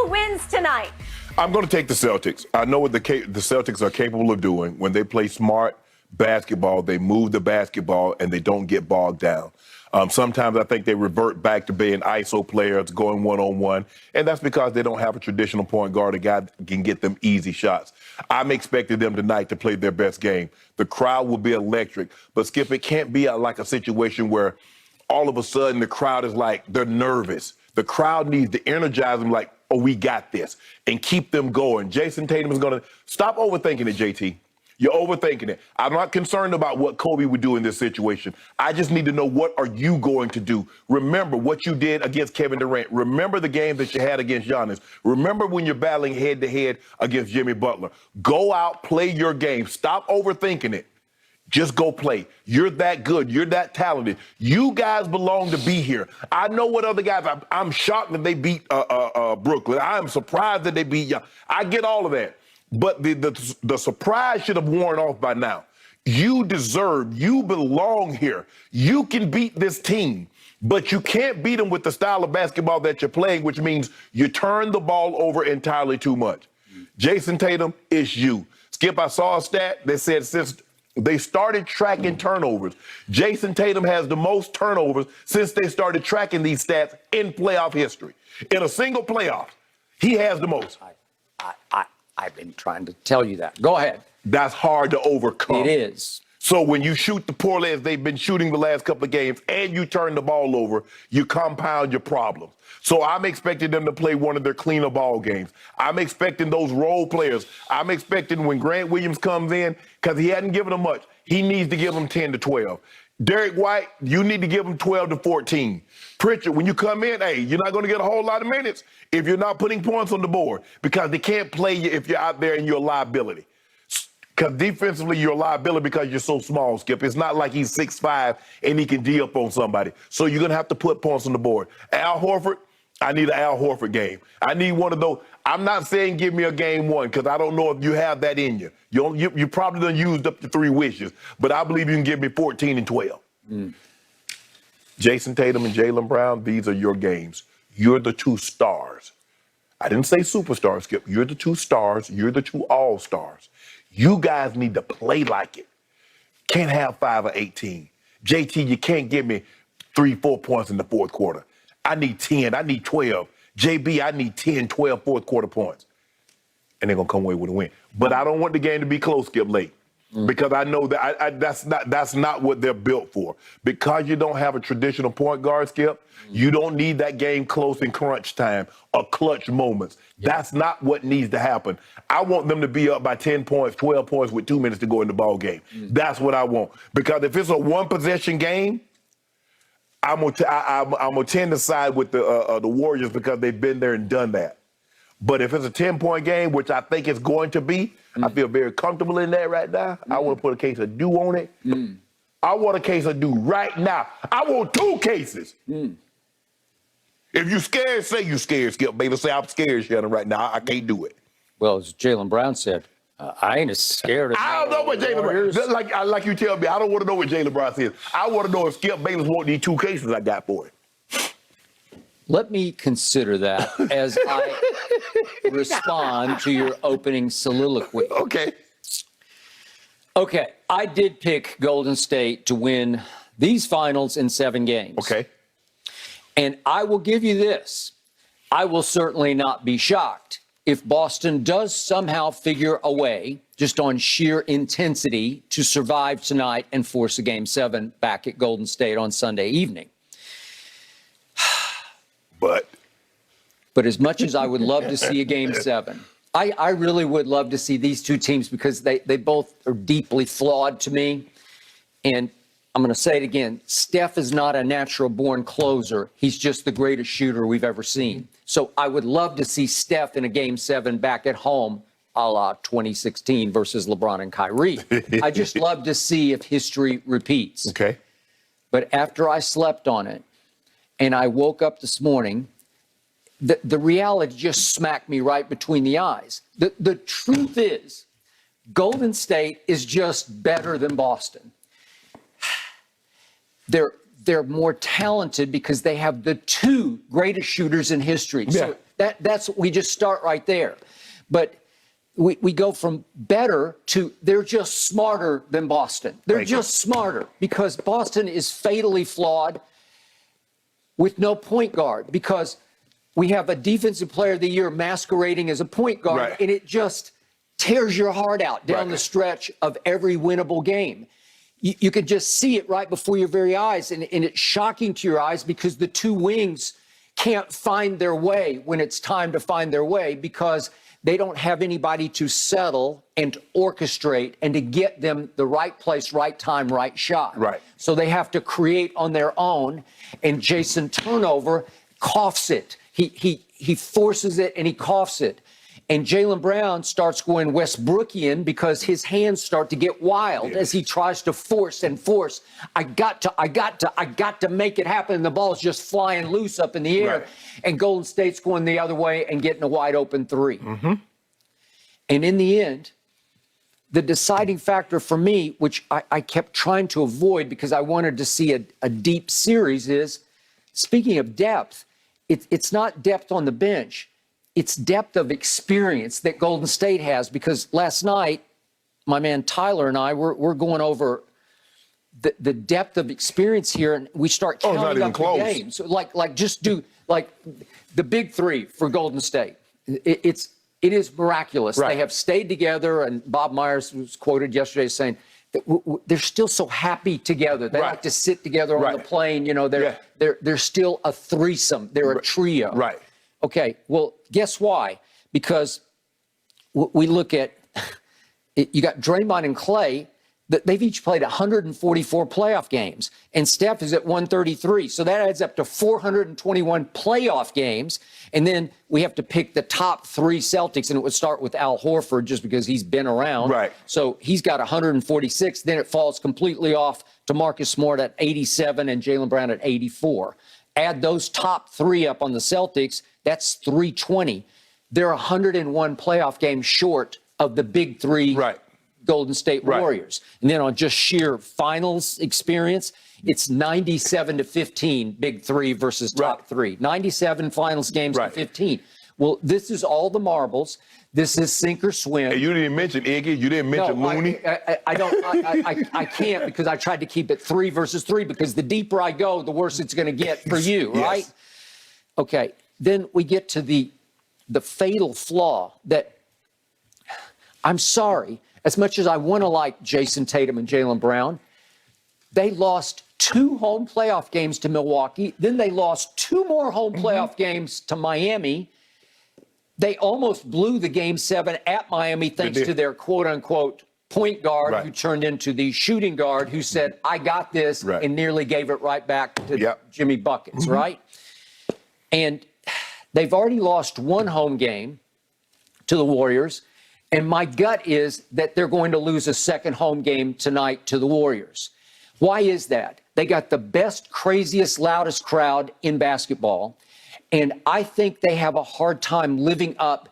wins tonight? I'm going to take the Celtics. I know what the Celtics are capable of doing. When they play smart basketball, they move the basketball and they don't get bogged down. Sometimes I think they revert back to being ISO players, going one-on-one, and that's because they don't have a traditional point guard, a guy that can get them easy shots. I'm expecting them tonight to play their best game. The crowd will be electric, but Skip, it can't be like a situation where all of a sudden the crowd is like, they're nervous. The crowd needs to energize them like, oh, we got this, and keep them going. Jason Tatum is going to stop overthinking it, JT. You're overthinking it. I'm not concerned about what Kobe would do in this situation. I just need to know, what are you going to do? Remember what you did against Kevin Durant. Remember the game that you had against Giannis. Remember when you're battling head-to-head against Jimmy Butler. Go out, play your game. Stop overthinking it. Just go play. You're that good. You're that talented. You guys belong to be here. I know what other guys, I'm shocked that they beat Brooklyn. I'm surprised that they beat Young. I get all of that. But the surprise should have worn off by now. You belong here. You can beat this team, but you can't beat them with the style of basketball that you're playing, which means you turn the ball over entirely too much. Jason Tatum, it's you. Skip, I saw a stat that said since they started tracking turnovers, Jason Tatum has the most turnovers since they started tracking these stats in playoff history. In a single playoff, he has the most. I've been trying to tell you that. Go ahead. That's hard to overcome. It is. So when you shoot the poorly as they've been shooting the last couple of games and you turn the ball over, you compound your problems. So I'm expecting them to play one of their cleaner ball games. I'm expecting those role players. I'm expecting when Grant Williams comes in, because he hadn't given them much, he needs to give them 10 to 12. Derek White, you need to give him 12 to 14. Pritchard, when you come in, hey, you're not going to get a whole lot of minutes if you're not putting points on the board, because they can't play you if you're out there and you're a liability. Because defensively, you're a liability because you're so small, Skip. It's not like he's 6'5" and he can D up on somebody. So you're going to have to put points on the board. Al Horford, I need an Al Horford game. I need one of those. I'm not saying give me a game one, because I don't know if you have that in you. You probably done used up the 3 wishes, but I believe you can give me 14 and 12. Jason Tatum and Jaylen Brown, these are your games. You're the 2 stars. I didn't say superstars, Skip. You're the 2 stars. You're the 2 all-stars. You guys need to play like it. Can't have 5 or 18. JT, you can't give me 3-4 points in the fourth quarter. I need 10. I need 12. JB, I need 10, 12 fourth quarter points. And they're going to come away with a win. But I don't want the game to be close, Skip, late. Because I know that that's not what they're built for. Because you don't have a traditional point guard, Skip, you don't need that game close in crunch time or clutch moments. That's not what needs to happen. I want them to be up by 10 points, 12 points with 2 minutes to go in the ball game. That's what I want. Because if it's a one-possession game, I'm gonna tend to side with the Warriors, because they've been there and done that. But if it's a 10-point game, which I think it's going to be, I feel very comfortable in that right now. I want to put a case of dew on it. I want a case of dew right now. I want 2 cases. If you scared, say you scared, Skip Baylor. Say I'm scared, Shannon, right now. I can't do it. Well, as Jaylen Brown said, I ain't as scared as I don't know what Jaylen Brown, like you tell me, I don't want to know what Jaylen Brown says. I want to know if Skip Bayless want these 2 cases I got for him. Let me consider that as I respond to your opening soliloquy. Okay, I did pick Golden State to win these finals in 7 games. And I will give you this. I will certainly not be shocked if Boston does somehow figure a way, just on sheer intensity, to survive tonight and force a Game 7 back at Golden State on Sunday evening. But as much as I would love to see a Game 7, I really would love to see these 2 teams, because they both are deeply flawed to me. And I'm going to say it again. Steph is not a natural-born closer. He's just the greatest shooter we've ever seen. So I would love to see Steph in a Game 7 back at home, a la 2016 versus LeBron and Kyrie. I just love to see if history repeats. But after I slept on it and I woke up this morning, the reality just smacked me right between the eyes. The truth is, Golden State is just better than Boston. They're more talented because they have the 2 greatest shooters in history. So That's we just start right there. But we go from better to they're just smarter than Boston. They're just smarter because Boston is fatally flawed with no point guard because we have a defensive player of the year masquerading as a point guard, and it just tears your heart out down the stretch of every winnable game. You could just see it right before your very eyes, and it's shocking to your eyes because the two wings can't find their way when it's time to find their way because they don't have anybody to settle and orchestrate and to get them the right place, right time, right shot. Right. So they have to create on their own, and Jason Turnover coughs it. He forces it and he coughs it. And Jaylen Brown starts going Westbrookian because his hands start to get wild as he tries to force and force. I got to make it happen. And the ball's just flying loose up in the air. And Golden State's going the other way and getting a wide open three. And in the end, the deciding factor for me, which I kept trying to avoid because I wanted to see a deep series is, speaking of depth, it's not depth on the bench. It's depth of experience that Golden State has because last night, my man Tyler and I, we're going over the depth of experience here, and we start counting up the games. So like just do like the big three for Golden State. It is miraculous. They have stayed together, and Bob Myers was quoted yesterday saying that they're still so happy together. They like to sit together on the plane. You know, they're still a threesome. They're a trio. Okay, well, guess why? Because we look at, you got Draymond and Clay, they've each played 144 playoff games, and Steph is at 133. So that adds up to 421 playoff games. And then we have to pick the top three Celtics, and it would start with Al Horford just because he's been around. So he's got 146. Then it falls completely off to Marcus Smart at 87 and Jaylen Brown at 84. Add those top three up on the Celtics, that's 320. They're 101 playoff games short of the big three Golden State Warriors. And then on just sheer finals experience, it's 97-15 big three versus top three. 97 finals games to 15. Well, this is all the marbles. This is sink or swim. Hey, you didn't mention Iggy. You didn't mention Looney. I can't because I tried to keep it 3 versus 3 because the deeper I go, the worse it's going to get for you, right? Okay. Then we get to the fatal flaw that, I'm sorry, as much as I want to like Jason Tatum and Jaylen Brown, they lost 2 home playoff games to Milwaukee. Then they lost 2 more home playoff games to Miami. They almost blew the Game 7 at Miami thanks to their quote-unquote point guard who turned into the shooting guard who said, I got this, and nearly gave it right back to Jimmy Buckets, right? And they've already lost 1 home game to the Warriors, and my gut is that they're going to lose a second home game tonight to the Warriors. Why is that? They got the best, craziest, loudest crowd in basketball, and I think they have a hard time living up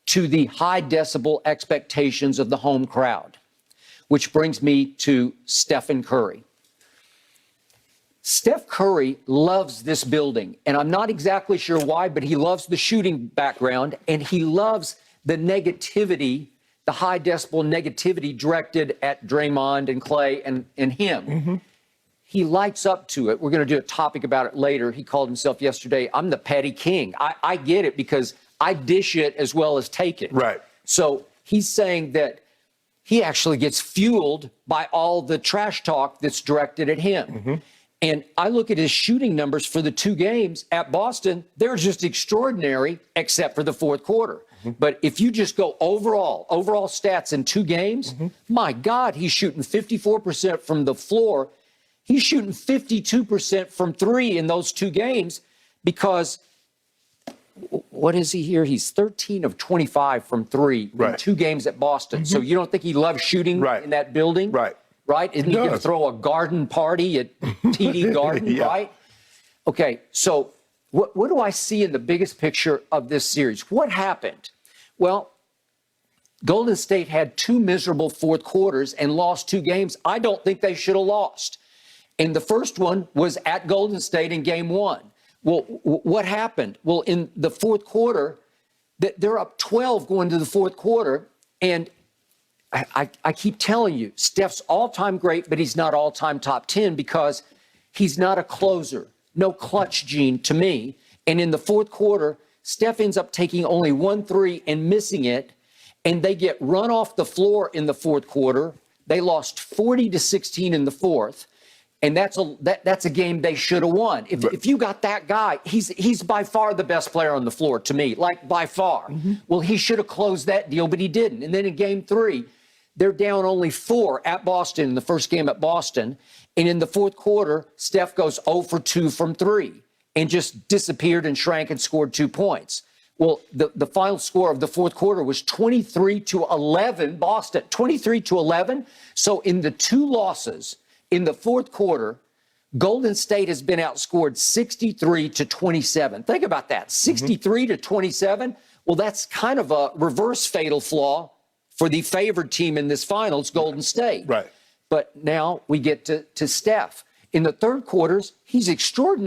to the high decibel expectations of the home crowd, which brings me to Stephen Curry. Steph Curry loves this building, and I'm not exactly sure why, but he loves the shooting background, and he loves the negativity, the high decibel negativity directed at Draymond and Clay and him. He lights up to it. We're going to do a topic about it later. He called himself yesterday, I'm the petty king. I get it because I dish it as well as take it. So he's saying that he actually gets fueled by all the trash talk that's directed at him. And I look at his shooting numbers for the 2 games at Boston. They're just extraordinary, except for the fourth quarter. But if you just go overall stats in 2 games, my God, he's shooting 54% from the floor. He's shooting 52% from 3 in those 2 games because what is he here? He's 13 of 25 from 3 in 2 games at Boston. So you don't think he loves shooting in that building? Right? Isn't he going to throw a garden party at TD Garden, right? Okay, so what do I see in the biggest picture of this series? What happened? Well, Golden State had 2 miserable fourth quarters and lost 2 games I don't think they should have lost. And the first one was at Golden State in game 1. Well, what happened? Well, in the fourth quarter, they're up 12 going to the fourth quarter, and I keep telling you, Steph's all-time great, but he's not all-time top 10 because he's not a closer. No clutch gene to me. And in the fourth quarter, Steph ends up taking only 1 3 and missing it, and they get run off the floor in the fourth quarter. They lost 40-16 in the fourth, and that's a game they should have won. If you got that guy, he's by far the best player on the floor to me, like by far. Well, he should have closed that deal, but he didn't. And then in game 3, they're down only 4 at Boston in the first game at Boston. And in the fourth quarter, Steph goes 0 for 2 from 3 and just disappeared and shrank and scored 2 points. Well, the final score of the fourth quarter was 23-11 Boston, 23-11. So in the 2 losses in the fourth quarter, Golden State has been outscored 63-27. Think about that, 63-27. Well, that's kind of a reverse fatal flaw for the favored team in this finals, Golden State. Right. But now we get to Steph. In the third quarters, he's extraordinary.